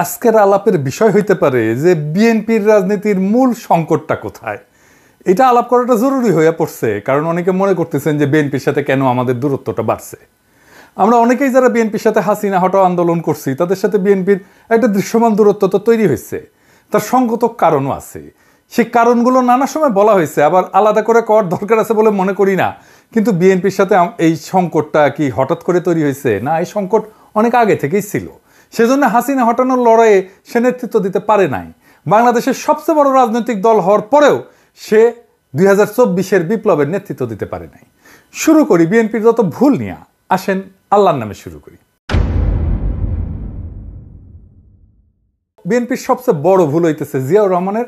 আজকের আলাপের বিষয় হইতে পারে যে বিএনপির রাজনীতির মূল সংকটটা কোথায়। এটা আলাপ করাটা জরুরি হয়ে পড়ছে, কারণ অনেকে মনে করতেছেন যে বিএনপির সাথে কেন আমাদের দূরত্বটা বাড়ছে। আমরা অনেকেই যারা বিএনপির সাথে হাসিনা হটাও আন্দোলন করছি, তাদের সাথে বিএনপির একটা দৃশ্যমান দূরত্ব তো তৈরি হয়েছে। তার সঙ্গত কারণও আছে, সেই কারণগুলো নানা সময় বলা হয়েছে, আবার আলাদা করে করার দরকার আছে বলে মনে করি না। কিন্তু বিএনপির সাথে এই সংকটটা কি হঠাৎ করে তৈরি হয়েছে? না, এই সংকট অনেক আগে থেকেই ছিল। সেজন্য হাসিনা হটানোর লড়াইয়ে সে নেতৃত্ব দিতে পারে নাই। বাংলাদেশের সবচেয়ে বড় রাজনৈতিক দল হওয়ার পরেও সে 2024-এর বিপ্লবের নেতৃত্ব দিতে পারে নাই। শুরু করি বিএনপির যত ভুল নিয়ে। আসেন আল্লাহর নামে শুরু করি। বিএনপির সবচেয়ে বড় ভুল হইতেছে জিয়াউর রহমানের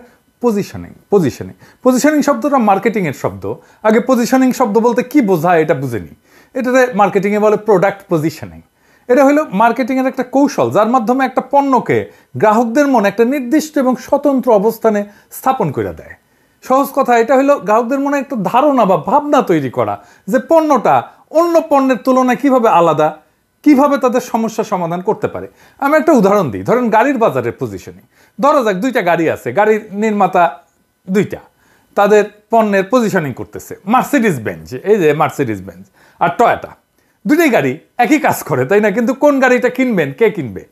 পজিশনিং শব্দটা মার্কেটিং এর শব্দ। আগে পজিশনিং শব্দ বলতে কি বোঝায় এটা বুঝেনি। এটাতে মার্কেটিং এ বলে প্রোডাক্ট পজিশনিং। এটা হলো মার্কেটিং এর একটা কৌশল, যার মাধ্যমে একটা পণ্যকে গ্রাহকদের মনে একটা নির্দিষ্ট এবং স্বতন্ত্র অবস্থানে স্থাপন করে দেয়। সহজ কথা, এটা হলো গ্রাহকদের মনে একটা ধারণা বা ভাবনা তৈরি করা যে পণ্যটা অন্য পণ্যের তুলনায় কিভাবে আলাদা, কিভাবে তাদের সমস্যা সমাধান করতে পারে। আমি একটা উদাহরণ দিই। ধরেন গাড়ির বাজারের পজিশনিং। ধরা যাক দুইটা গাড়ি আছে, গাড়ির নির্মাতা দুইটা, তাদের পণ্যের পজিশনিং করতেছে। মার্সিডিজ বেঞ্জ, এই যে মার্সিডিজ বেঞ্জ আর টয়োটা, দুটোই গাড়ি একই কাজ করে, তাই না? কিন্তু কোন গাড়িটা কিনবেন, কে কিনবে?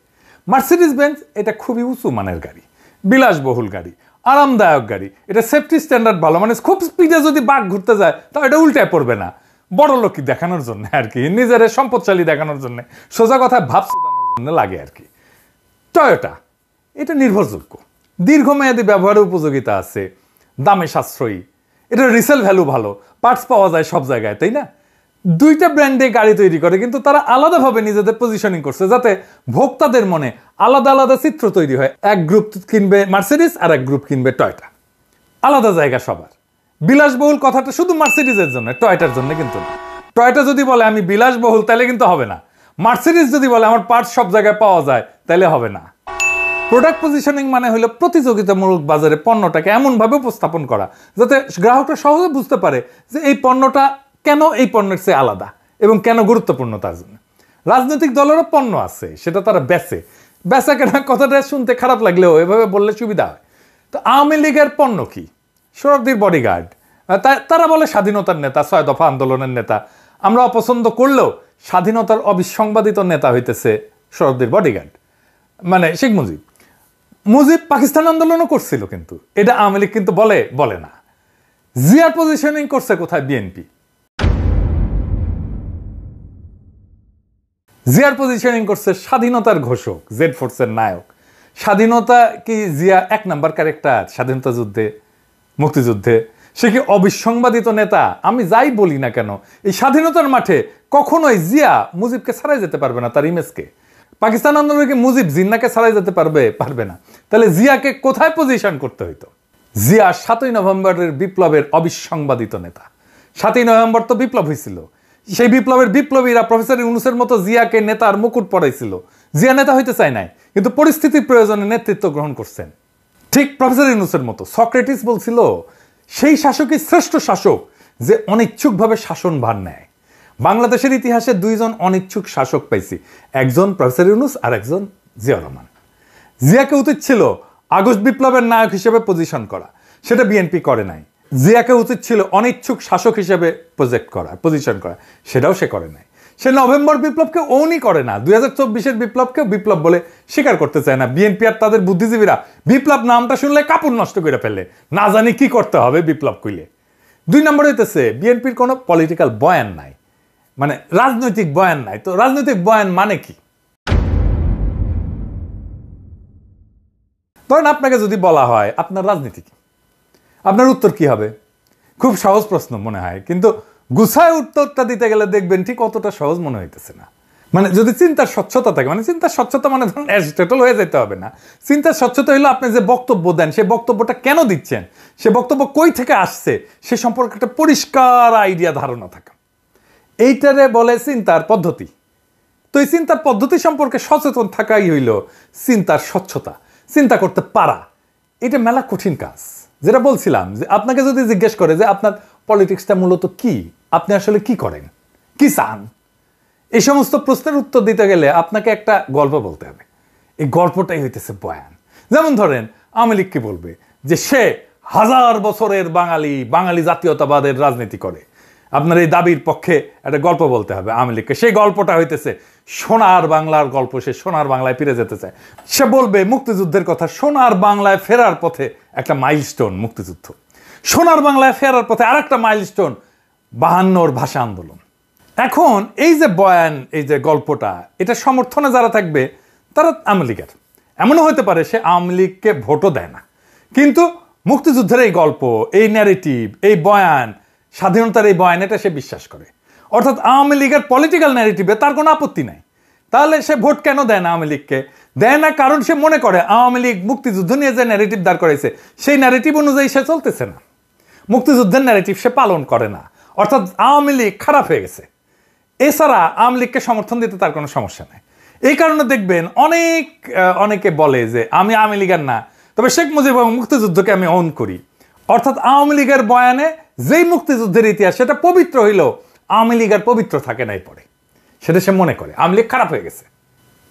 মার্সিডিজ বেঞ্জ এটা খুবই উঁচু মানের গাড়ি, বিলাসবহুল গাড়ি, আরামদায়ক গাড়ি, এটা সেফটি স্ট্যান্ডার্ড ভালো, মানে খুব স্পিডে যদি বাঘ ঘুরতে যায় তাও এটা উল্টায় পড়বে না। বড় লোক দেখানোর জন্য আর কি, নিজের সম্পদশালী দেখানোর জন্য, সোজা কথায় ভাব শোধানোর জন্য লাগে আর কি। টয়োটা এটা নির্ভরযোগ্য, দীর্ঘমেয়াদী ব্যবহারের উপযোগিতা আছে, দামে সাশ্রয়ী, এটা রিসেল ভ্যালু ভালো, পার্টস পাওয়া যায় সব জায়গায়, তাই না? দুইটা ব্র্যান্ডে গাড়ি তৈরি করে, কিন্তু তারা আলাদাভাবে নিজেদের পজিশনিং করছে যাতে ভোক্তাদের মনে আলাদা আলাদা চিত্র তৈরি হয়। এক গ্রুপ কিনবে মার্সিডিজ আর এক গ্রুপ কিনবে টয়োটা, আলাদা জায়গা সবার। বিলাসবহুল কথাটা শুধু মার্সিডিজের জন্য, টয়োটার জন্য কিন্তু না। টয়োটা যদি বলে আমি বিলাসবহুল তাহলে কিন্তু হবে না। মার্সিডিজ যদি বলে আমার পার্টস সব জায়গায় পাওয়া যায় তাহলে হবে না। প্রোডাক্ট পজিশনিং মানে হলো প্রতিযোগিতামূলক বাজারে পণ্যটাকে এমনভাবে উপস্থাপন করা যাতে গ্রাহকরা সহজে বুঝতে পারে যে এই পণ্যটা কেন এই পণ্যের চেয়ে আলাদা এবং কেন গুরুত্বপূর্ণ তার জন্য। রাজনৈতিক দলেরও পণ্য আছে, সেটা তারা বেচা কেনা কথাটা শুনতে খারাপ লাগলেও এভাবে বললে সুবিধা হয়। তো আওয়ামী লীগের পণ্য কি? শরফদির বডিগার্ড, তারা বলে স্বাধীনতার নেতা, 6 দফা আন্দোলনের নেতা। আমরা অপছন্দ করলেও স্বাধীনতার অবিসংবাদিত নেতা হইতেছে শরফদির বডিগার্ড, মানে শেখ মুজিব পাকিস্তান আন্দোলনও করছিল, কিন্তু এটা আওয়ামী লীগ কিন্তু বলে না। জিয়ার পজিশনিং করছে কোথায়? বিএনপি। জিয়ার পজিশনিং করছে স্বাধীনতার ঘোষক, জেড ফোর্সের নায়ক। স্বাধীনতা কি জিয়া 1 নাম্বার ক্যারেক্টার স্বাধীনতা যুদ্ধে, মুক্তিযুদ্ধে? সে কি অবিসংবাদিত নেতা? আমি যাই বলি না কেন, এই স্বাধীনতার মাঠে কখনোই জিয়া মুজিবকে ছাড়াই যেতে পারবে না, তার ইমেজকে। পাকিস্তান আন্দোলনে কি মুজিব জিন্নাকে ছাড়াই যেতে পারবে না? তাহলে জিয়াকে কোথায় পজিশন করতে হইতো? জিয়া 7ই নভেম্বরের বিপ্লবের অবিসংবাদিত নেতা। 7ই নভেম্বর তো বিপ্লব হয়েছিল, সেই বিপ্লবের বিপ্লবীরা প্রফেসর ইউনূসের মতো জিয়াকে নেতার মুকুট পরাইছিল। জিয়া নেতা হইতে চায় নাই, কিন্তু পরিস্থিতির প্রয়োজনে নেতৃত্ব গ্রহণ করছেন, ঠিক প্রফেসর ইউনূসের মতো। সক্রেটিস বলছিল সেই শাসকই শ্রেষ্ঠ শাসক যে অনিচ্ছুকভাবে শাসনভার নেয়। বাংলাদেশের ইতিহাসে 2 জন অনিচ্ছুক শাসক পাইছি, একজন প্রফেসর ইউনূস আর একজন জিয়াউর রহমান। জিয়াকে উচিত ছিল আগস্ট বিপ্লবের নায়ক হিসেবে পজিশন করা, সেটা বিএনপি করে নাই। জিয়াকে উচিত ছিল অনিচ্ছুক শাসক হিসেবে পজিশন করা, সেটাও সে করে নাই। সে নভেম্বর বিপ্লবকে ওনই করে না, 2024-এর বিপ্লবকে বিপ্লব বলে স্বীকার করতে চায় না। বিএনপি আর তাদের বুদ্ধিজীবীরা বিপ্লব নামটা শুনলে কাপড় নষ্ট করে ফেলে, না জানি কি করতে হবে বিপ্লব কইলে। 2 নম্বর হইতেছে বিএনপির কোনো পলিটিক্যাল বয়ান নাই, মানে রাজনৈতিক বয়ান নাই। তো রাজনৈতিক বয়ান মানে কি? ধরেন আপনাকে যদি বলা হয় আপনার রাজনীতি কি, আপনার উত্তর কি হবে? খুব সহজ প্রশ্ন মনে হয়, কিন্তু গুছায় উত্তরটা দিতে গেলে দেখবেন ঠিক অতটা সহজ মনে হইতেছে না। মানে যদি চিন্তার স্বচ্ছতা থাকে, মানে চিন্তার স্বচ্ছতা মানে ধরুন অ্যারিস্টটল হয়ে যেতে হবে না। চিন্তার স্বচ্ছতা হলো আপনি যে বক্তব্য দেন সেই বক্তব্যটা কেন দিচ্ছেন, সে বক্তব্য কই থেকে আসছে সে সম্পর্কে একটা পরিষ্কার আইডিয়া, ধারণা থাকা। এইটারে বলে চিন্তার পদ্ধতি। তো এই চিন্তার পদ্ধতি সম্পর্কে সচেতন থাকাই হইল চিন্তার স্বচ্ছতা, চিন্তা করতে পারা। এটা মেলা কঠিন কাজ। যেটা বলছিলাম যে আপনাকে যদি জিজ্ঞেস করে যে আপনার পলিটিক্সটা মূলত কি, আপনি আসলে কি করেন, কি চান, এই সমস্ত প্রশ্নের উত্তর দিতে গেলে আপনাকে একটা গল্প বলতে হবে। এই গল্পটাই হইতেছে বয়ান। যেমন ধরেন আওয়ামী লীগ কি বলবে যে সে 1000 বছরের বাঙালি জাতীয়তাবাদের রাজনীতি করে। আপনার এই দাবির পক্ষে একটা গল্প বলতে হবে আওয়ামী লীগকে। সেই গল্পটা হইতেছে সোনার বাংলার গল্প। সে সোনার বাংলায় ফিরে যেতে চায়। সে বলবে মুক্তিযুদ্ধের কথা। সোনার বাংলায় ফেরার পথে একটা মাইলস্টোন মুক্তিযুদ্ধ। সোনার বাংলায় ফেরার পথে আরেকটা মাইলস্টোন 52 ভাষা আন্দোলন। এখন এই যে বয়ান, এই যে গল্পটা, এটা সমর্থনে যারা থাকবে তারা আওয়ামী লীগের। এমনও হতে পারে সে আওয়ামী লীগকে ভোটও দেয় না, কিন্তু মুক্তিযুদ্ধের এই গল্প, এই ন্যারেটিভ, এই বয়ান, স্বাধীনতার এই বয়ান, এটা সে বিশ্বাস করে। অর্থাৎ আওয়ামী লীগের পলিটিক্যাল ন্যারেটিভে তার কোনো আপত্তি নাই। তাহলে সে ভোট কেন দেয় না আওয়ামী লীগকে? দেয় না কারণ সে মনে করে আওয়ামী লীগ মুক্তিযুদ্ধ নিয়ে যে ন্যারেটিভ দাঁড় করাইছে সেই ন্যারেটিভ অনুযায়ী সে চলতেছে না। মুক্তিযুদ্ধের ন্যারেটিভ সে পালন করে না। অর্থাৎ আওয়ামী লীগ খারাপ হয়ে গেছে। এছাড়া আওয়ামী লীগকে সমর্থন দিতে তার কোনো সমস্যা নেই। এই কারণে দেখবেন অনেকে বলে যে আমি আওয়ামী লীগের না, তবে শেখ মুজিব এবং মুক্তিযুদ্ধকে আমি অন করি। অর্থাৎ আওয়ামী লীগের বয়ানে যেই মুক্তিযুদ্ধের ইতিহাস সেটা পবিত্র হইলেও আওয়ামী লীগ আর পবিত্র থাকে নাই পরে, সেটা সে মনে করে আওয়ামী লীগ খারাপ হয়ে গেছে।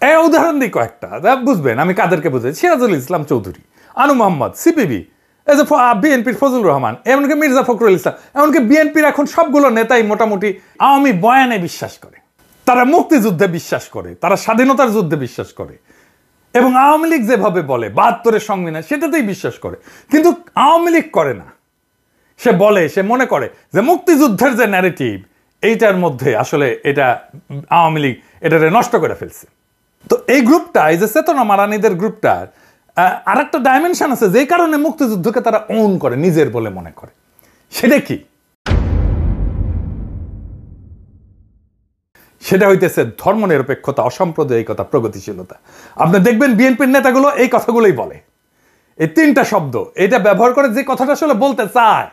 এই উদাহরণ দিই কয়েকটা, বুঝবেন আমি কাদেরকে বুঝাই। সিরাজুল ইসলাম চৌধুরী, আনু মোহাম্মদ, সিপিবি, এই যে বিএনপির ফজলুর রহমান, এমনকি মির্জা ফখরুল ইসলাম, এমনকি বিএনপির এখন সবগুলো নেতাই মোটামুটি আওয়ামী বয়ানে বিশ্বাস করে। তারা মুক্তিযুদ্ধে বিশ্বাস করে, তারা স্বাধীনতার যুদ্ধে বিশ্বাস করে, এবং আওয়ামী লীগ যেভাবে বলে 72-এর সংবিধান সেটাতেই বিশ্বাস করে। কিন্তু আওয়ামী লীগ করে না। সে বলে, সে মনে করে যে মুক্তিযুদ্ধের যে ন্যারেটিভ এইটার মধ্যে আসলে এটা আওয়ামী লীগ এটারে নষ্ট করে ফেলছে। তো এই গ্রুপটা, এই যে চেতনা মারানিদের গ্রুপটার আর একটা ডাইমেনশন আছে যেই কারণে মুক্তিযুদ্ধকে তারা ওন করে, নিজের বলে মনে করে। সেটা কি? সেটা হইতেছে ধর্মনিরপেক্ষতা, অসাম্প্রদায়িকতা, প্রগতিশীলতা। আপনি দেখবেন বিএনপির নেতাগুলো এই কথাগুলোই বলে। এই 3টা শব্দ এটা ব্যবহার করে যে কথাটা আসলে বলতে চায়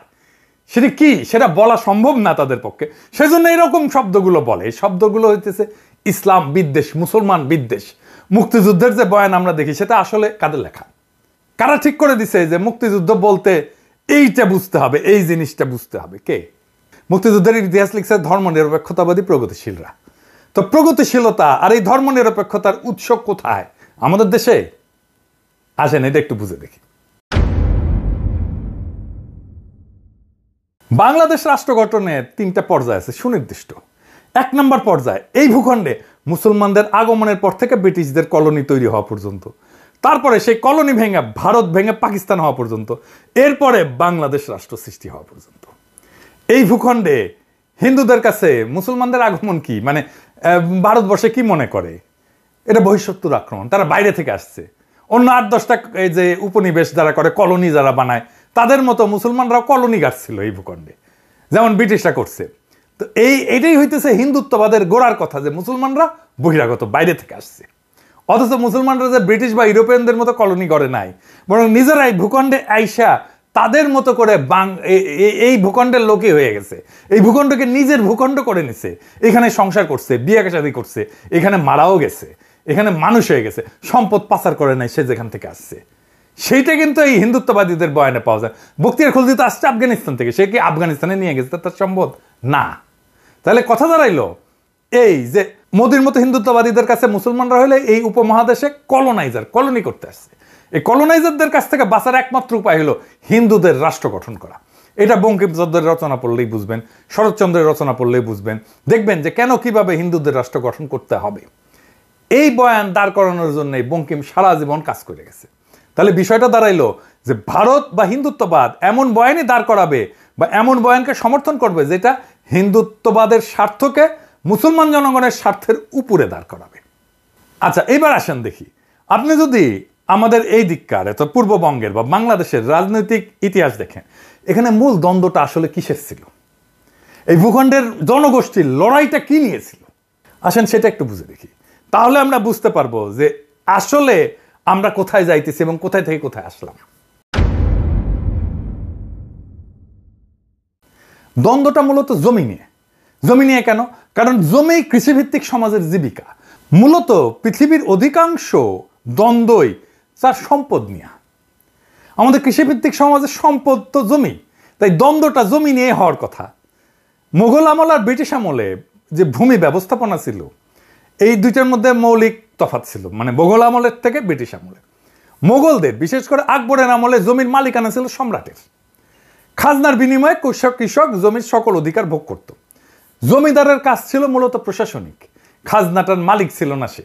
সেটা কি সেটা বলা সম্ভব না তাদের পক্ষে, সেজন্য এরকম শব্দগুলো বলে। এই শব্দগুলো হইতেছে ইসলাম বিদ্বেষ, মুসলমান বিদ্বেষ। মুক্তিযুদ্ধের যে বয়ান আমরা দেখি সেটা আসলে কাদের লেখা? কারা ঠিক করে দিছে যে মুক্তিযুদ্ধ বলতে এইটা বুঝতে হবে, এই জিনিসটা বুঝতে হবে? কে? মুক্তিযুদ্ধের ইতিহাস লিখছে ধর্মনিরপেক্ষতাবাদী প্রগতিশীলরা। তো প্রগতিশীলতা আর এই ধর্মনিরপেক্ষতার উৎস কোথায়? আমাদের দেশে। আসেন এটা একটু বুঝে দেখি। বাংলাদেশ রাষ্ট্র গঠনের 3টা পর্যায় আছে সুনির্দিষ্ট। 1 নম্বর পর্যায়, এই ভূখণ্ডে মুসলমানদের আগমনের পর থেকে ব্রিটিশদের কলোনি তৈরি হওয়া পর্যন্ত, তারপরে সেই কলোনি ভেঙে ভারত ভেঙে পাকিস্তান হওয়া পর্যন্ত, এরপরে বাংলাদেশ রাষ্ট্র সৃষ্টি হওয়া পর্যন্ত। এই ভূখণ্ডে হিন্দুদের কাছে মুসলমানদের আগমন কি, মানে ভারতবর্ষে কি মনে করে? এটা বহিঃশত্রুর আক্রমণ, তারা বাইরে থেকে আসছে। অন্য 8-10টা এই যে উপনিবেশ যারা করে, কলোনি যারা বানায়, তাদের মতো মুসলমানরাও কলোনি গাড়ছিল এই ভূখণ্ডে, যেমন ব্রিটিশরা করছে। তো এইটাই হইতেছে হিন্দুত্ববাদের গোড়ার কথা, যে মুসলমানরা বহিরাগত, বাইরে থেকে আসছে। অথচ মুসলমানরা যে ব্রিটিশ বা ইউরোপিয়ানদের মতো কলোনি করে নাই, বরং নিজেরাই ভূখণ্ডে আইসা তাদের মতো করে এই ভূখণ্ডের লোকই হয়ে গেছে। এই ভূখণ্ডকে নিজের ভূখণ্ড করে নিছে, এখানে সংসার করছে, বিয়ে শাদী করছে, এখানে মারাও গেছে, এখানে মানুষ হয়ে গেছে, সম্পদ পাচার করে নাই সে যেখান থেকে আসছে। সেইটা কিন্তু এই হিন্দুত্ববাদীদের বয়ানে পাওয়া যায়। বখতিয়ার খলজি তো আসছে আফগানিস্তান থেকে, সে কি আফগানিস্তানে নিয়ে গেছে তার সম্পদ? না। তাহলে কথা দাঁড়াইলো এই যে মোদির মতো হিন্দুত্ববাদীদের কাছে মুসলমানরা হলে এই উপমহাদেশে কলোনি করতে আসছে। এই কলোনাইজারদের কাছ থেকে বাঁচার একমাত্র উপায় হলো হিন্দুদের রাষ্ট্র গঠন করা। এটা বঙ্কিমচন্দ্রের রচনা পড়লেই বুঝবেন, শরৎচন্দ্রের রচনা পড়লেই বুঝবেন। দেখবেন যে কেন কিভাবে হিন্দুদের রাষ্ট্র গঠন করতে হবে। এই বয়ান দাঁড় করানোর জন্যই বঙ্কিম সারা জীবন কাজ করে গেছে। তাহলে বিষয়টা দাঁড়াইলো যে ভারত বা হিন্দুত্ববাদ এমন বয়ানই দাঁড় করাবে বা এমন বয়ানকে সমর্থন করবে যেটা হিন্দুত্ববাদের স্বার্থকে মুসলমান জনগণের স্বার্থের উপরে দাঁড় করাবে। আচ্ছা, এবার আসেন দেখি, আপনি যদি আমাদের এই দিককার এত পূর্ববঙ্গের বা বাংলাদেশের রাজনৈতিক ইতিহাস দেখেন, এখানে মূল দ্বন্দ্বটা আসলে কিসের ছিল? এই ভূখণ্ডের জনগোষ্ঠীর লড়াইটা কি নিয়েছিল? আসেন সেটা একটু বুঝে দেখি, তাহলে আমরা বুঝতে পারবো যে আসলে আমরা কোথায় যাইতেছি এবং কোথায় থেকে কোথায় আসলাম। দ্বন্দ্বটা মূলত জমি নিয়ে। জমি নিয়ে কেন? কারণ জমি কৃষিভিত্তিক সমাজের জীবিকা। মূলত পৃথিবীর অধিকাংশ দ্বন্দ্বই তার সম্পদ নিয়ে। আমাদের কৃষিভিত্তিক সমাজের সম্পদ তো জমি, তাই দ্বন্দ্বটা জমি নিয়ে হওয়ার কথা। মুঘল আমল আর ব্রিটিশ আমলে যে ভূমি ব্যবস্থাপনা ছিল, এই দুইটার মধ্যে মৌলিক তফাৎ ছিল, মানে মুঘল আমলের থেকে ব্রিটিশ আমলে। মোগলদের, বিশেষ করে আকবরের আমলে জমির মালিকানা ছিল সম্রাটের। খাজনার বিনিময়ে কৃষক জমির সকল অধিকার ভোগ করত। জমিদারের কাজ ছিল মূলত প্রশাসনিক, খাজনাটার মালিক ছিল না সে।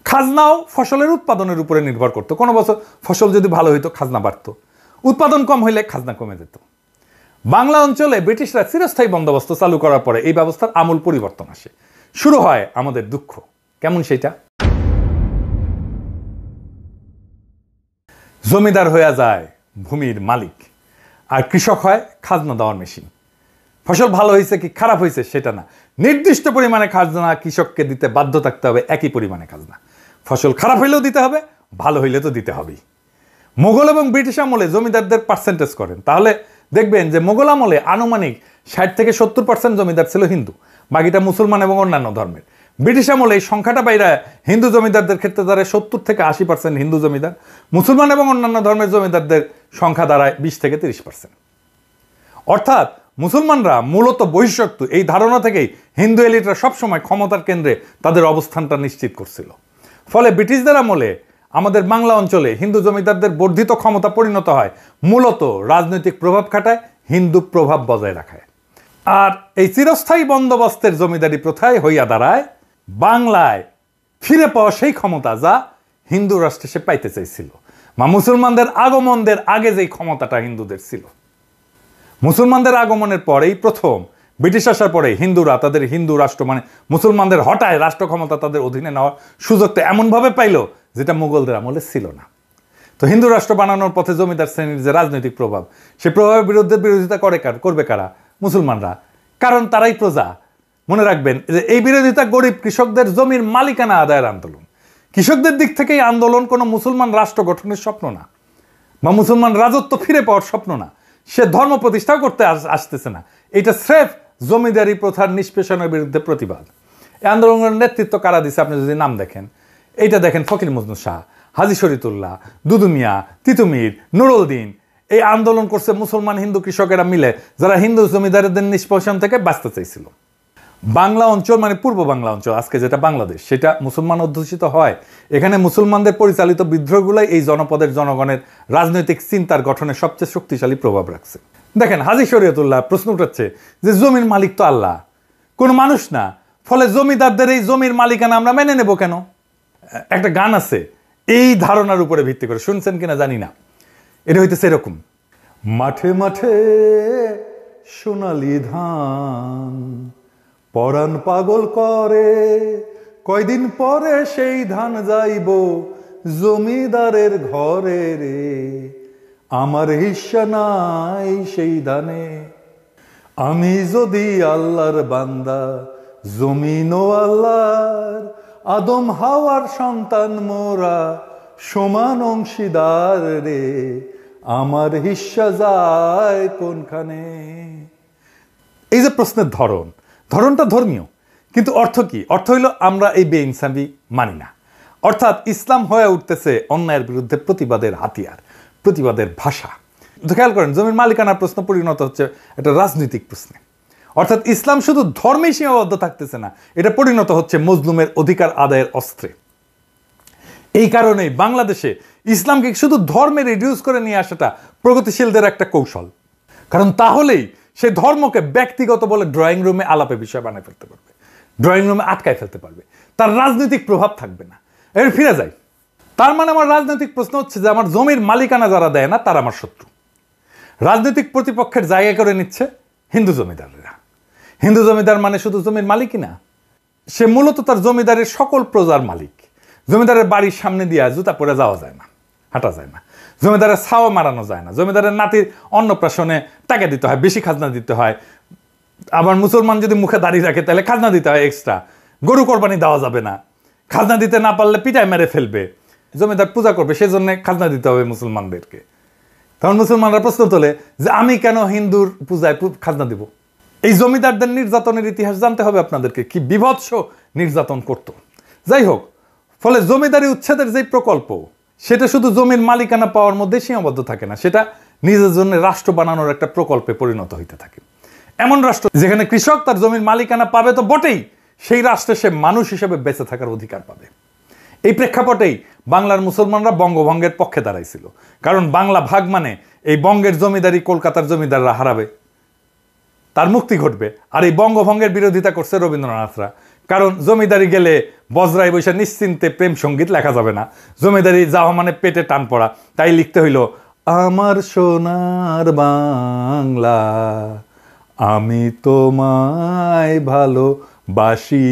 খাজনাও ফসলের উৎপাদনের উপরে নির্ভর করত। কোনো বছর ফসল যদি ভালো হইতো খাজনা বাড়তো, উৎপাদন কম হইলে খাজনা কমে যেত। বাংলা অঞ্চলে ব্রিটিশরা চিরস্থায়ী বন্দোবস্ত চালু করার পরে এই ব্যবস্থার আমূল পরিবর্তন আসে। শুরু হয় আমাদের দুঃখ। কেমন সেটা? জমিদার হয়ে যায় ভূমির মালিক, আর কৃষক হয় খাজনা দেওয়ার মেশিন। ফসল ভালো হয়েছে কি খারাপ হয়েছে সেটা না, নির্দিষ্ট পরিমাণে খাজনা কৃষককে দিতে বাধ্য থাকতে হবে, একই পরিমাণে খাজনা। ফসল খারাপ হইলেও দিতে হবে, ভালো হইলে তো দিতে হবেই। মোগল এবং ব্রিটিশ আমলে জমিদারদের পার্সেন্টেজ করেন, তাহলে দেখবেন যে মোগল আমলে আনুমানিক 60 থেকে 70% জমিদার ছিল হিন্দু, বাকিটা মুসলমান এবং অন্যান্য ধর্মের। ব্রিটিশ আমলে এই সংখ্যাটা বাইরে হিন্দু জমিদারদের ক্ষেত্রে দাঁড়ায় 70 থেকে 80% হিন্দু জমিদার, মুসলমান এবং অন্যান্য ধর্মের জমিদারদের সংখ্যা দাঁড়ায় 20 থেকে 30%। অর্থাৎ মুসলমানরা মূলত বহিঃশক্তি, এই ধারণা থেকেই হিন্দু এলিটরা সবসময় ক্ষমতার কেন্দ্রে তাদের অবস্থানটা নিশ্চিত করছিল। ফলে ব্রিটিশদের আমলে আমাদের বাংলা অঞ্চলে হিন্দু জমিদারদের বর্ধিত ক্ষমতা পরিণত হয় মূলত রাজনৈতিক প্রভাব খাটায়, হিন্দু প্রভাব বজায় রাখায়। আর এই চিরস্থায়ী বন্দোবস্তের জমিদারি প্রথায় হইয়া দাঁড়ায় বাংলায় ফিরে পাওয়া সেই ক্ষমতা যা হিন্দু রাষ্ট্রে সে পাইতে চাইছিল, বা মুসলমানদের আগমনদের আগে যেই ক্ষমতাটা হিন্দুদের ছিল। মুসলমানদের আগমনের পরেই প্রথম, ব্রিটিশ আসার পরে হিন্দুরা তাদের হিন্দু রাষ্ট্র, মানে মুসলমানদের হটায় রাষ্ট্র ক্ষমতা তাদের অধীনে নেওয়ার সুযোগটা এমনভাবে পাইল যেটা মুঘলদের আমলে ছিল না। তো হিন্দু রাষ্ট্র বানানোর পথে জমিদার শ্রেণীর যে রাজনৈতিক প্রভাব, সে প্রভাবের বিরুদ্ধে বিরোধিতা করবে কারা? মুসলমানরা, কারণ তারাই প্রজা। মনে রাখবেন যে এই বিরোধিতা গরিব কৃষকদের জমির মালিকানা আদায়ের আন্দোলন। কৃষকদের দিক থেকে এই আন্দোলন কোনো মুসলমান রাষ্ট্র গঠনের স্বপ্ন না, বা মুসলমান রাজত্ব ফিরে পাওয়ার স্বপ্ন না, সে ধর্ম প্রতিষ্ঠাও করতে আসতেছে না। এটা স্রেফ জমিদারি প্রথার নিষ্পেষণের বিরুদ্ধে প্রতিবাদ। এই আন্দোলনের নেতৃত্ব কারা দিছে আপনি যদি নাম দেখেন, এইটা দেখেন ফকির মজনু শাহ, হাজী শরীয়তুল্লাহ, দুদু মিয়া, তিতুমির, নুরুদ্দিন। এই আন্দোলন করছে মুসলমান হিন্দু কৃষকেরা মিলে, যারা হিন্দু জমিদারদের নিষ্পেষণ থেকে বাঁচতে চাইছিল। বাংলা অঞ্চল, মানে পূর্ব বাংলা অঞ্চল আজকে যেটা বাংলাদেশ, সেটা মুসলমান অধ্যুষিত হয়। এখানে মুসলমানদের পরিচালিত বিদ্রোহগুলাই এই জনপদের জনগণের রাজনৈতিক চিন্তার গঠনে সবচেয়ে শক্তিশালী প্রভাব রাখছে। দেখেন হাজী শরীয়তুল্লাহ প্রশ্ন উঠাচ্ছে যে জমির মালিক তো আল্লাহ, কোন মানুষ না, ফলে জমিদারদের এই জমির মালিকানা আমরা মেনে নেব কেন? একটা গান আছে এই ধারণার উপরে ভিত্তি করে, শুনছেন কিনা জানি না। এটা হইতেছে এরকম: মাঠে মাঠে সোনালি ধান, পরাণ পাগল করে, কয়দিন পরে সেই ধান যাইব জমিদারের ঘরে রে, আমার হিস্সা নাই সেই ধানে। আমি যদি আল্লাহর বান্দা, জমিন ও আল্লাহর, আদম হাওয়ার সন্তান মোরা, সমান অংশীদার রে, আমার হিস্সা যায় কোনখানে? এই যে প্রশ্নের ধরনটা ধর্মীয়, কিন্তু অর্থ কি? অর্থ হইল আমরা এই বেইনসাফি মানি না। অর্থাৎ ইসলাম হয়ে উঠতেছে অন্যায়ের বিরুদ্ধে প্রতিবাদের হাতিয়ার, প্রতিবাদের ভাষা। খেয়াল করেন, জমির মালিকানার প্রশ্ন পরিণত হচ্ছে একটা রাজনৈতিক প্রশ্নে। অর্থাৎ ইসলাম শুধু ধর্মেই সীমাবদ্ধ থাকতেছে না, এটা পরিণত হচ্ছে মজলুমের অধিকার আদায়ের অস্ত্রে। এই কারণেই বাংলাদেশে ইসলামকে শুধু ধর্মে রিডিউস করে নিয়ে আসাটা প্রগতিশীলদের একটা কৌশল। কারণ তাহলেই সে ধর্মকে ব্যক্তিগত বলে ড্রয়িং রুমে আলাপে বিষয় বানিয়ে ফেলতে পারবে, ড্রয়িং রুমে আটকায় ফেলতে পারবে, তার রাজনৈতিক প্রভাব থাকবে না। এর ফিরে যায়, তার মানে আমার রাজনৈতিক প্রশ্ন হচ্ছে যে আমার জমির মালিকানা যারা দেয় না তারা আমার শত্রু। রাজনৈতিক প্রতিপক্ষের জায়গা করে নিচ্ছে হিন্দু জমিদাররা। হিন্দু জমিদার মানে শুধু জমির মালিকই না, সে মূলত তার জমিদারের সকল প্রজার মালিক। জমিদারের বাড়ির সামনে দিয়ে জুতা পরে যাওয়া যায় না, হাঁটা যায় না, জমিদারের ছাও মারানো যায় না, জমিদারের নাতির অন্নপ্রাশনে টাকা দিতে হয়, বেশি খাজনা দিতে হয়। আবার মুসলমান যদি মুখে দাঁড়িয়ে রাখে তাহলে খাজনা দিতে হয় এক্সট্রা, গরু কোরবানি দেওয়া যাবে না, খাজনা দিতে না পারলে পিটায় মেরে ফেলবে। জমিদার পূজা করবে, সেজন্য খাজনা দিতে হবে মুসলমানদেরকে। তখন মুসলমানরা প্রশ্ন তোলে যে আমি কেন হিন্দুর পূজায় খাজনা দিব? এই জমিদারদের নির্যাতনের ইতিহাস জানতে হবে আপনাদেরকে, কি বিভৎস নির্যাতন করত। যাই হোক, ফলে জমিদারি উচ্ছেদের যে প্রকল্প, সেটা শুধু জমির মালিকানা পাওয়ার মধ্যে সীমাবদ্ধ থাকে না, সেটা নিজের জন্য রাষ্ট্র বানানোর একটা প্রকল্পে পরিণত হইতে থাকে। এমন রাষ্ট্র যেখানে কৃষক তার জমির মালিকানা পাবে তো বটেই, সেই রাষ্ট্রে সে মানুষ হিসেবে বেঁচে থাকার অধিকার পাবে। এই প্রেক্ষাপটেই বাংলার মুসলমানরা বঙ্গভঙ্গের পক্ষে দাঁড়াইছিল, কারণ বাংলা ভাগ মানে এই বঙ্গের জমিদারি কলকাতার জমিদাররা হারাবে, তার মুক্তি ঘটবে। আর এই বঙ্গভঙ্গের বিরোধিতা করছে রবীন্দ্রনাথরা, কারণ জমিদারি গেলে বজরায় বসে নিশ্চিন্তে প্রেম সঙ্গীত লেখা যাবে না, জমিদারি যাওয়া মানে পেটে টান পড়া। তাই লিখতে হইল, আমার সোনার বাংলা আমি তোমায় ভালোবাসি।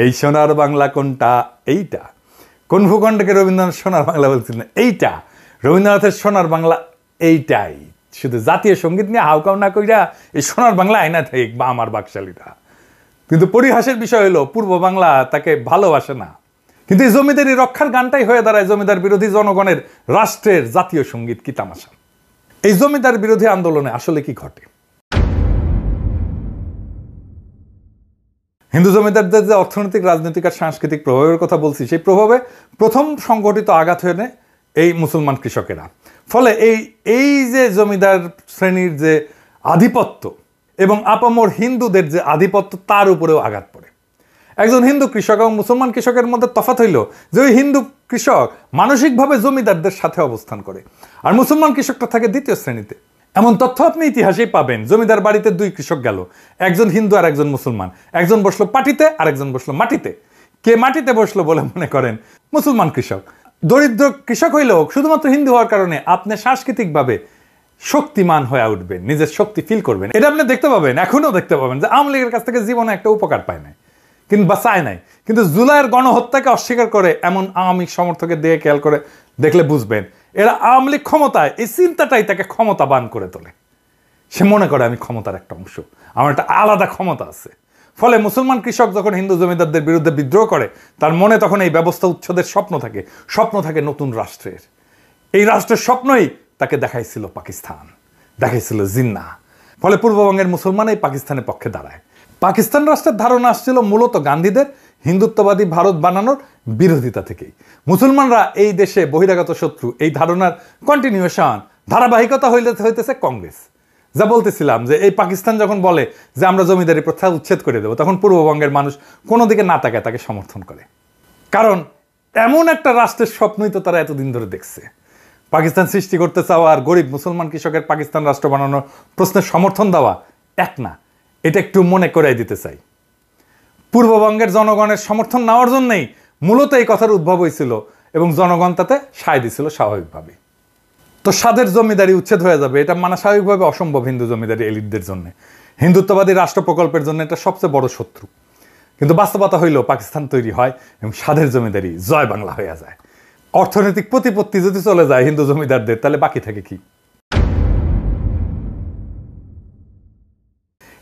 এই সোনার বাংলা কোনটা? এইটা। কোন ভূখণ্ডকে রবীন্দ্রনাথ সোনার বাংলা বলছিলেন? এইটা। রবীন্দ্রনাথের সোনার বাংলা এইটাই। শুধু জাতীয় সঙ্গীত নিয়ে হাউকাউ না কইরা এই সোনার বাংলা আইনা থাকে বা আমার বাকশালীরা। কিন্তু পরিহাসের বিষয় হলো পূর্ব বাংলা তাকে ভালোবাসে না। কিন্তু এই জমিদারি রক্ষার গানটাই হয়ে দাঁড়ায় জমিদার বিরোধী জনগণের রাষ্ট্রের জাতীয় সঙ্গীত। কি তামাশা! এই জমিদার বিরোধী আন্দোলনে আসলে কি ঘটে? হিন্দু জমিদারদের যে অর্থনৈতিক, রাজনৈতিক আর সাংস্কৃতিক প্রভাবের কথা বলছি, সেই প্রভাবে প্রথম সংগঠিত আঘাত হয়ে নেয় এই মুসলমান কৃষকেরা। ফলে এই যে জমিদার শ্রেণীর যে আধিপত্য এবং আপামর হিন্দুদের যে আধিপত্য, তার উপরেও আঘাত পড়ে। একজন হিন্দু কৃষক এবং মুসলমান কৃষকের মধ্যে তফাৎ হইল যে ওই হিন্দু কৃষক মানসিকভাবে জমিদারদের সাথে অবস্থান করে, আর মুসলমান কৃষকটা থাকে দ্বিতীয় শ্রেণীতে। এমন তথ্য আপনি ইতিহাসেই পাবেন। জমিদার বাড়িতে দুই কৃষক গেল, একজন হিন্দু আর একজন মুসলমান। একজন বসলো পাটিতে আর একজন বসলো মাটিতে। কে মাটিতে বসলো বলে মনে করেন? মুসলমান কৃষক। দরিদ্র কৃষক হইলেও শুধুমাত্র হিন্দু হওয়ার কারণে আপনি সাংস্কৃতিকভাবে শক্তিমান হয়ে উঠবেন, নিজের শক্তি ফিল করবেন। এটা আপনি দেখতে পাবেন, এখনো দেখতে পাবেন যে আওয়ামী লীগের কাছ থেকে জীবনে একটা উপকার পায় নাই কিংবা চায় নাই, কিন্তু জুলাইয়ের গণহত্যাকে অস্বীকার করে এমন আওয়ামী সমর্থকের দিকে খেয়াল করে দেখলে বুঝবেন এরা আওয়ামী লীগ ক্ষমতায়, এই চিন্তাটাই তাকে ক্ষমতাবান করে তোলে। সে মনে করে আমি ক্ষমতার একটা অংশ, আমার একটা আলাদা ক্ষমতা আছে। ফলে মুসলমান কৃষক যখন হিন্দু জমিদারদের বিরুদ্ধে বিদ্রোহ করে, তার মনে তখন এই ব্যবস্থা উচ্ছেদের স্বপ্ন থাকে, স্বপ্ন থাকে নতুন রাষ্ট্রের। এই রাষ্ট্রের স্বপ্নই তাকে দেখাইছিল পাকিস্তান, দেখাইছিল জিন্নাহ। ফলে পূর্ববঙ্গের মুসলমান এই পাকিস্তানের পক্ষে দাঁড়ায়। পাকিস্তান রাষ্ট্রের ধারণা আসছিল মূলত গান্ধীদের হিন্দুত্ববাদী ভারত বানানোর বিরোধিতা থেকেই। মুসলমানরা এই দেশে বহিরাগত শত্রু, এই ধারণার কন্টিনিউশন, ধারাবাহিকতা হইতেছে কংগ্রেস। যা বলতেছিলাম যে এই পাকিস্তান যখন বলে যে আমরা জমিদারি প্রথা উচ্ছেদ করে দেবো, তখন পূর্ববঙ্গের মানুষ কোনো দিকে না তাকায় তাকে সমর্থন করে, কারণ এমন একটা রাষ্ট্রের স্বপ্নই তো তারা এতদিন ধরে দেখছে। পাকিস্তান সৃষ্টি করতে চাওয়া আর গরিব মুসলমান কৃষকের পাকিস্তান রাষ্ট্র বানানোর প্রশ্নের সমর্থন দেওয়া এক না, এটা একটু মনে করাই দিতে চাই। পূর্ববঙ্গের জনগণের সমর্থন নেওয়ার জন্যই মূলত এই কথার উদ্ভব হয়েছিল এবং জনগণ তাতে সায় দিছিল স্বাভাবিকভাবে। তো স্বাদের জমিদারি উচ্ছেদ হয়ে যাবে, এটা মানা স্বাভাবিকভাবে অসম্ভব হিন্দু জমিদারি এলিটদের জন্য। হিন্দুত্ববাদী রাষ্ট্র প্রকল্পের জন্য এটা সবচেয়ে বড় শত্রু। কিন্তু বাস্তবতা হইল পাকিস্তান তৈরি হয় এবং স্বাদের জমিদারি জয় বাংলা হয়ে যায়। অর্থনৈতিক প্রতিপত্তি যদি চলে যায় হিন্দু জমিদারদের, তাহলে বাকি থাকে কি?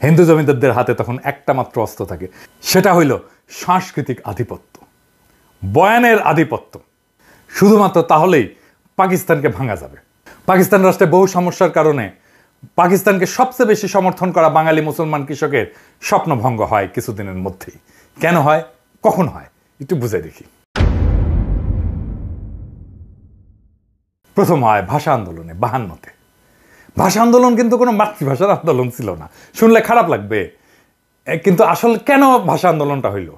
হিন্দু জমিদারদের হাতে তখন একটা মাত্র অস্ত্র থাকে, সেটা হইল সাংস্কৃতিক আধিপত্য, বয়ানের আধিপত্য। শুধুমাত্র তাহলেই পাকিস্তানকে ভাঙা যাবে। পাকিস্তান রাষ্ট্রে বহু সমস্যার কারণে পাকিস্তানকে সবচেয়ে বেশি সমর্থন করা বাঙালি মুসলমান কৃষকের স্বপ্নভঙ্গ হয় কিছুদিনের মধ্যেই। কেন হয়, কখন হয়, একটু বুঝে দেখি। প্রথম হয় ভাষা আন্দোলনে 52-তে। ভাষা আন্দোলন কিন্তু কোনো মাতৃভাষার আন্দোলন ছিল না, শুনলে খারাপ লাগবে, কিন্তু আসলে কেন ভাষা আন্দোলনটা হইল?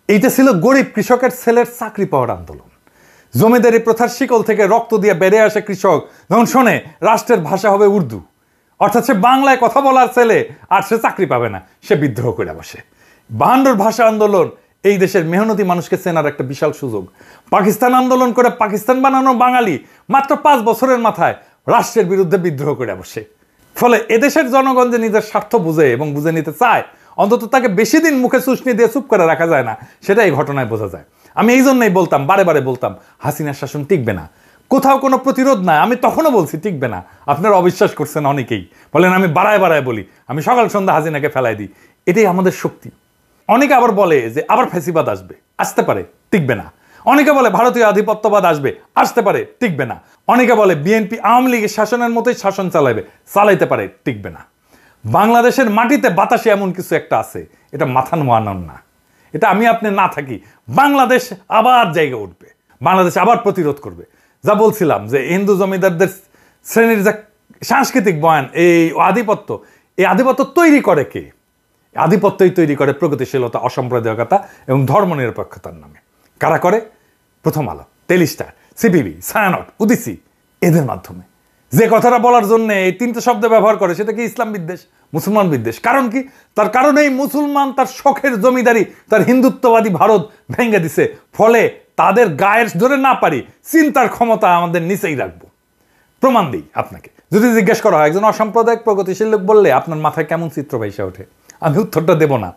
এইটা ছিল গরিব কৃষকের ছেলের চাকরি পাওয়ার আন্দোলন। জমিদারি প্রথার শিকল থেকে রক্ত দিয়ে বেড়ে আসে কৃষক যখন শোনে রাষ্ট্রের ভাষা হবে উর্দু, অর্থাৎ সে বাংলায় কথা বলার ছেলে আর সে চাকরি পাবে না, সে বিদ্রোহ করে বসে। 52-র ভাষা আন্দোলন এই দেশের মেহনতি মানুষকে চেনার একটা বিশাল সুযোগ। পাকিস্তান আন্দোলন করে পাকিস্তান বানানো বাঙালি মাত্র 5 বছরের মাথায় রাষ্ট্রের বিরুদ্ধে বিদ্রোহ করে বসে। ফলে এদেশের জনগণ যে নিজের স্বার্থ বুঝে এবং বুঝে নিতে চায়, অন্তত তাকে বেশি দিন মুখে চুষনি দিয়ে চুপ করে রাখা যায় না, সেটা এই ঘটনায় বোঝা যায়। আমি এই জন্যই বলতাম, বারে বারে বলতাম, হাসিনার শাসন টিকবে না, কোথাও কোনো প্রতিরোধ নাই। আমি তখনও বলছি টিকবে না, আপনারা অবিশ্বাস করছেন অনেকেই, বলেন আমি বাড়ায় বাড়ায় বলি, আমি সকাল সন্ধ্যা হাসিনাকে ফেলাই দিই। এটাই আমাদের শক্তি। অনেকে আবার বলে যে আবার ফ্যাসিবাদ আসবে, আসতে পারে, টিকবে না। অনেকে বলে ভারতীয় আধিপত্যবাদ আসবে, আসতে পারে, টিকবে না। অনেকে বলে বিএনপি আওয়ামী লীগের শাসনের মতোই শাসন চালাইতে পারে, টিকবে না। বাংলাদেশের মাটিতে বাতাসে এমন কিছু একটা আছে, এটা মাথা নোয়ানোর না। এটা আমি আপনি না থাকি, বাংলাদেশ আবার জায়গা উঠবে, বাংলাদেশ আবার প্রতিরোধ করবে। যা বলছিলাম যে হিন্দু জমিদারদের শ্রেণীর যে সাংস্কৃতিক বয়ান, এই আধিপত্য তৈরি করে কে? আধিপত্যই তৈরি করে প্রগতিশীলতা, অসাম্প্রদায়িকতা এবং ধর্মনিরপেক্ষতার নামে। কারা করে? প্রথম আলো, টেলিস্টার, সিপিবি, ছায়ানট, উদিসি, এদের মাধ্যমে। যে কথাটা বলার জন্য এই তিনটে শব্দ ব্যবহার করে সেটা কি ইসলাম বিদ্বেষ, মুসলমান বিদ্বেষ। কারণ কি? তার কারণ এই মুসলমান তার শখের জমিদারি, তার হিন্দুত্ববাদী ভারত ভেঙে দিছে। ফলে তাদের গায়ের ধরে না পারি চিন্তার ক্ষমতা আমাদের নিচেই রাখবো। প্রমাণ দিই আপনাকে। যদি জিজ্ঞেস করা হয় একজন অসাম্প্রদায়িক প্রগতিশীল লোক বললে আপনার মাথায় কেমন চিত্র ভেসে ওঠে, আমি উত্তরটা দেব না।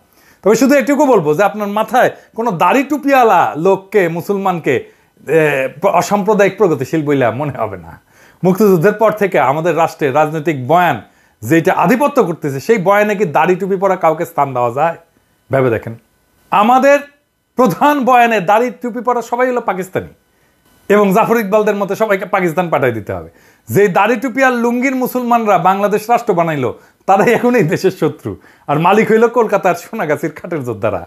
তবে শুধু এটুকু বলবো যে আপনার মাথায় কোনো দাড়ি টুপিওয়ালা লোককে, মুসলমানকে অসাম্প্রদায়িক প্রগতিশীল বইলা মনে হবে না। মুক্তিযুদ্ধের পর থেকে আমাদের রাষ্ট্রের রাজনৈতিক বয়ান যেটা আধিপত্য করতেছে, সেই বয়ানে কি দাড়ি টুপি পরা কাউকে স্থান দেওয়া যায়? ভেবে দেখেন। আমাদের প্রধান বয়ানে দাড়ি টুপি পরা সবাই হলো পাকিস্তানি, এবং জাফর ইকবালদের মতো সবাইকে পাকিস্তান পাঠিয়ে দিতে হবে। যে দাড়ি টুপি আর লুঙ্গির মুসলমানরা বাংলাদেশ রাষ্ট্র বানাইলো, তারাই এখন এই দেশের শত্রু, আর মালিক হইল কলকাতার সোনাগাছির খাটের যোদ্ধারা।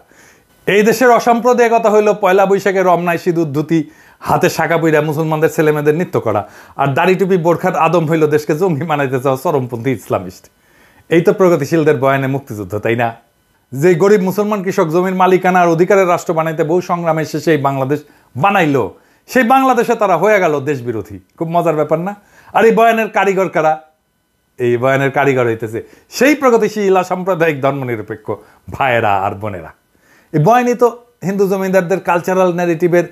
এই দেশের অসাম্প্রদায়িকতা হইল পয়লা বৈশাখে রমনায় সিঁদুর ধুতি, হাতে শাখা পইরা মুসলমানদের ছেলেমেয়েদের নৃত্য করা, আর দাড়ি টুপি বোরখার আদম হইল দেশকে জঙ্গি বানাইতে চাওয়া চরমপন্থী ইসলামিস্ট। এই তো প্রগতিশীলদের বয়ানে মুক্তিযুদ্ধ, তাই না? যে গরিব মুসলমান কৃষক জমির মালিকানা আর অধিকারের রাষ্ট্র বানাইতে বহু সংগ্রামে শেষে এই বাংলাদেশ বানাইলো, সেই বাংলাদেশে তারা হয়ে গেল দেশ বিরোধী। খুব মজার ব্যাপার না? আর এই বয়ানের কারিগর কারা? এই বয়ানের কারিগর হইতেছে সেই প্রগতিশীল সাম্প্রদায়িক ধর্মনিরপেক্ষ ভাইয়েরা আর বোনেরা। এই বয়ানই তো হিন্দু জমিদারদের কালচারাল ন্যারেটিভের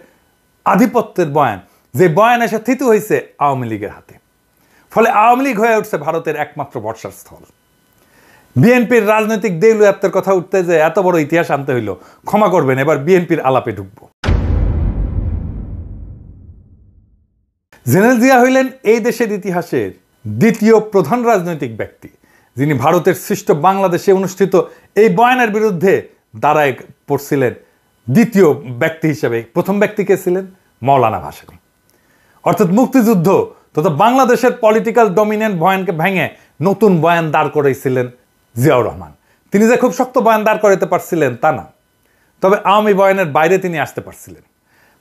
আধিপত্যের বয়ান, যে বয়ান এসে থিতু হয়েছে আওয়ামী লীগের হাতে। ফলে আওয়ামী লীগ হয়ে উঠছে ভারতের একমাত্র বর্ষার স্থল। বিএনপির রাজনৈতিক দেউলিয়াত্বের কথা উঠতে যে এত বড় ইতিহাস আনতে হইল, ক্ষমা করবেন, এবার বিএনপির আলাপে ঢুকবো। জেনারেল জিয়া হইলেন এই দেশের ইতিহাসের দ্বিতীয় প্রধান রাজনৈতিক ব্যক্তি, যিনি ভারতের সৃষ্ট বাংলাদেশে অনুষ্ঠিত এই বয়ানের বিরুদ্ধে দাঁড়ায় পড়ছিলেন দ্বিতীয় ব্যক্তি হিসেবে। প্রথম ব্যক্তি কে ছিলেন? মৌলানা ভাসানী। অর্থাৎ মুক্তিযুদ্ধ তথা বাংলাদেশের পলিটিক্যাল ডমিনেন্ট বয়ানকে ভেঙে নতুন বয়ান দাঁড় করাইছিলেন জিয়াউর রহমান। তিনি যে খুব শক্ত বয়ান দাঁড় করাতে পারছিলেন তা না, তবে আওয়ামী বয়ানের বাইরে তিনি আসতে পারছিলেন।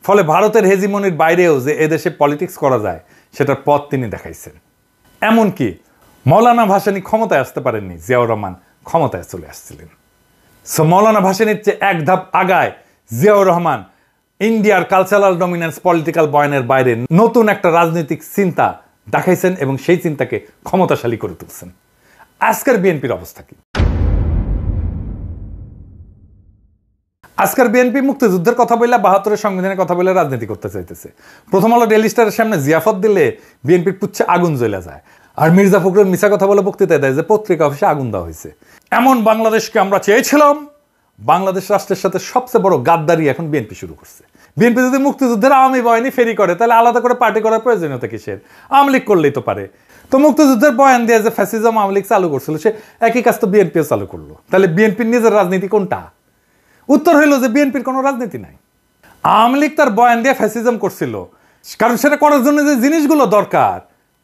ফলে ভারতের হেজিমনির বাইরেও যে এদেশে পলিটিক্স করা যায় সেটার পথ তিনি দেখাইছেন। এমনকি মৌলানা ভাসানী ক্ষমতায় আসতে পারেননি, জিয়াউর রহমান ক্ষমতায় চলে আসছিলেন। সো মৌলানা ভাসানীর চেয়ে এক ধাপ আগায় জিয়াউর রহমান ইন্ডিয়ার কালচারাল ডমিনেন্স পলিটিক্যাল বয়ানের বাইরে নতুন একটা রাজনৈতিক চিন্তা দেখাইছেন এবং সেই চিন্তাকে ক্ষমতাশালী করে তুলছেন। আজকের বিএনপির অবস্থা কি? আজকের বিএনপি মুক্তিযুদ্ধের কথা বললে, ৭২-এর সংবিধানের কথা বলে রাজনীতি করতে চাইতেছে। প্রথম আলো ডেইলি স্টারের সামনে জিয়াফত দিলে বিএনপির পুচ্ছে আগুন জ্বলে যায়, আর মির্জা ফখরুল মিছা কথা বলে বক্তৃতা দেয় যে পত্রিকা অফিসে আগুন দেওয়া হয়েছে। এমন বাংলাদেশকে আমরা চেয়েছিলাম। বাংলাদেশ রাষ্ট্রের সাথে সবচেয়ে বড় গাদ্দারি এখন বিএনপি শুরু করছে। বিএনপি যদি মুক্তিযুদ্ধের আওয়ামী বয়ানই ফেরি করে, তাহলে আলাদা করে পার্টি করার প্রয়োজনীয়তা কিসের? আওয়ামী লীগ করলেই তো পারে। তো মুক্তিযুদ্ধের বয়ান দিয়ে যে ফ্যাসিজম আওয়ামী লীগ চালু করছিল, সে একই কাজ তো বিএনপিও চালু করলো। তাহলে বিএনপির নিজের রাজনীতি কোনটা? উত্তর হইল যে বিএনপির কোনো রাজনীতি নাই। আওয়ামী লীগ তার বয়ান দিয়ে ফ্যাসিজম করছিল, কারণ সেটা করার জন্য যে জিনিসগুলো দরকার,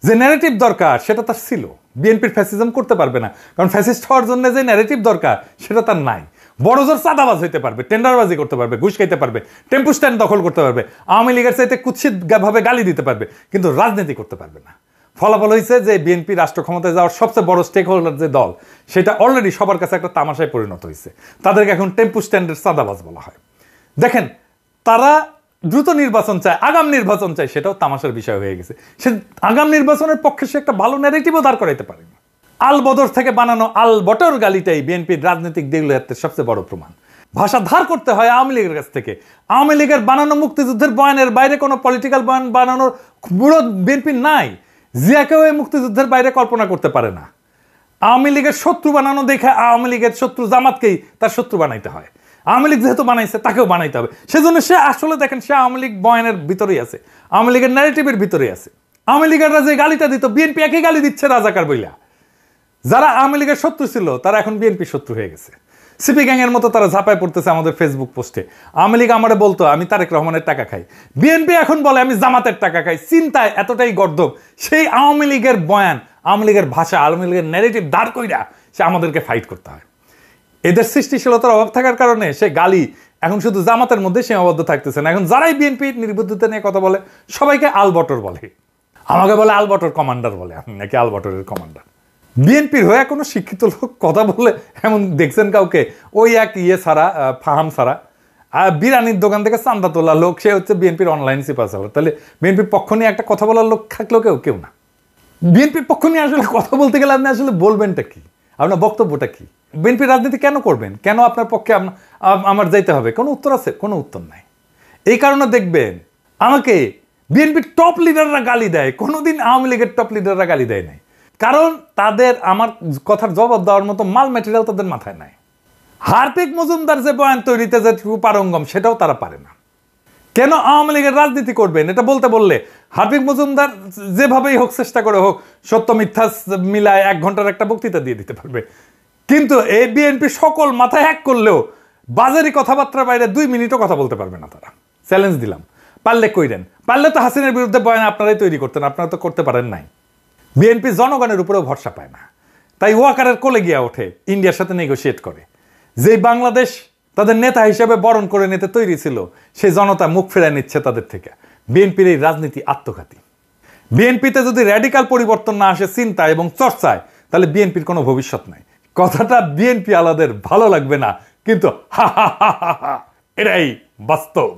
যে ন্যারেটিভ দরকার, সেটা তার ছিল। বিএনপির ফ্যাসিজম করতে পারবে না, কারণ ফ্যাসিস্ট হওয়ার জন্য যে ন্যারেটিভ দরকার সেটা তার নাই। বড় জোর চাঁদাবাজ হইতে পারবে, টেন্ডারবাজি করতে পারবে, ঘুষ খাইতে পারবে, টেম্পু স্ট্যান্ড দখল করতে পারবে, আওয়ামী লীগের চাইতে কুৎসিত ভাবে গালি দিতে পারবে, কিন্তু রাজনীতি করতে পারবে না। ফলাফল হয়েছে যে বিএনপি রাষ্ট্র ক্ষমতায় যাওয়ার সবচেয়ে বড় স্টেক হোল্ডার যে দল, সেটা অলরেডি সবার কাছে একটা তামাশায় পরিণত হয়েছে। তাদেরকে এখন টেম্পু স্ট্যান্ডের চাঁদাবাজ বলা হয়। দেখেন, তারা দ্রুত নির্বাচন চায়, আগাম নির্বাচন চায়, সেটাও তামাশার বিষয় হয়ে গেছে। সে আগাম নির্বাচনের পক্ষে সে একটা ভালো ন্যারেটিভও দাঁড় করাইতে পারেনি। আল বদর থেকে বানানো আল বটর গালিটাই বিএনপির রাজনৈতিক দেউলিয়াত্বের সবচেয়ে বড় প্রমাণ। ভাষা ধার করতে হয় আওয়ামী লীগের কাছ থেকে। আওয়ামী লীগের বানানো মুক্তিযুদ্ধের বয়ানের বাইরে কোনো পলিটিক্যাল বয়ান বানানোর বুড়ো বিএনপির নাই। জিয়াকেও এই মুক্তিযুদ্ধের বাইরে কল্পনা করতে পারে না। আওয়ামী লীগের শত্রু বানানো দেখে আওয়ামী লীগের শত্রু জামাতকেই তার শত্রু বানাইতে হয়। আওয়ামী লীগ যেহেতু বানাইছে, তাকেও বানাইতে হবে। সেজন্য সে আসলে দেখেন, সে আওয়ামী লীগ বয়ানের ভিতরেই আছে, আওয়ামী লীগের ন্যারেটিভের ভিতরেই আছে। আওয়ামী লীগেররা যে গালিটা দিত, বিএনপি একই গালি দিচ্ছে রাজাকার বইলা। যারা আওয়ামী লীগের শত্রু ছিল তারা এখন বিএনপি শত্রু হয়ে গেছে। সিপি গ্যাংয়ের মতো তারা ঝাঁপায় পড়তেছে আমাদের ফেসবুক পোস্টে। আওয়ামী লীগ আমারে বলতো আমি তারেক রহমানের টাকা খাই, বিএনপি এখন বলে আমি জামাতের টাকা খাই। চিন্তায় এতটাই গর্দভ, সেই আওয়ামী লীগের বয়ান, আওয়ামী লীগের ভাষা, আওয়ামী লীগের ন্যারেটিভ দাঁড় কইরা সে আমাদেরকে ফাইট করতে হয়। এদের সৃষ্টিশীলতার অভাব থাকার কারণে সে গালি এখন শুধু জামাতের মধ্যে সীমাবদ্ধ থাকতেছে না। এখন যারাই বিএনপি নির্বুদ্ধিতা নিয়ে কথা বলে সবাইকে আলবটর বলে, আমাকে বলে আলবটর কমান্ডার বলে, আমি নাকি আলবটরের কমান্ডার। বিএনপির হয়ে কোনো শিক্ষিত লোক কথা বলে এমন দেখছেন কাউকে? ওই এক ছাড়া, ফাহাম ছাড়া, আর বিরিয়ানির দোকান থেকে চান্দা তোলা লোক, সে হচ্ছে বিএনপির অনলাইন সিপাচালার। তাহলে বিএনপির পক্ষ নিয়ে একটা কথা বলার লোক থাকলেও কেউ না। বিএনপির পক্ষ নিয়ে আসলে কথা বলতে গেলে আপনি আসলে বলবেনটা কি, আপনার বক্তব্যটা কি? বিএনপি রাজনীতি কেন করবেন? কেন আপনার পক্ষে আমার যাইতে হবে? কোনো উত্তর আছে? কোনো উত্তর নাই। এই কারণে দেখবেন আমাকে বিএনপির টপ লিডাররা গালি দেয়, কোনোদিন আওয়ামী লীগের টপ লিডাররা গালি দেয় নাই। কারণ তাদের আমার কথার জবাব দেওয়ার মতো মাল ম্যাটেরিয়াল তাদের মাথায় নাই। হার্পিক মজুমদার যে বয়ান তৈরিতে যে পারঙ্গম, সেটাও তারা পারে না। কেন আওয়ামী লীগের রাজনীতি করবেন এটা বলতে বললে হার্পিক মজুমদার যেভাবেই হোক, চেষ্টা করে হোক, সত্য মিথ্যা মিলায় 1 ঘন্টার একটা বক্তৃতা দিয়ে দিতে পারবে। কিন্তু এই বিএনপি সকল মাথায় হ্যাক করলেও বাজারি কথাবার্তার বাইরে 2 মিনিটও কথা বলতে পারবে না তারা। চ্যালেঞ্জ দিলাম, পারলে কইরেন। পারলে তো হাসিনার বিরুদ্ধে বয়ান আপনারাই তৈরি করতেন, আপনারা তো করতে পারেন নাই। বিএনপি জনগণের উপরেও ভরসা পায় না, তাই ওয়াকারের কোলে গিয়া ওঠে, ইন্ডিয়ার সাথে নেগোশিয়েট করে। যেই বাংলাদেশ তাদের নেতা হিসেবে বরণ করে নিতে তৈরি ছিল, সেই জনতা মুখ ফেরায় নিচ্ছে তাদের থেকে। বিএনপির এই রাজনীতি আত্মঘাতী। বিএনপিতে যদি র্যাডিক্যাল পরিবর্তন না আসে চিন্তা এবং চর্চায়, তাহলে বিএনপির কোনো ভবিষ্যৎ নাই। কথাটা বিএনপি আলাদের ভালো লাগবে না, কিন্তু এটাই বাস্তব।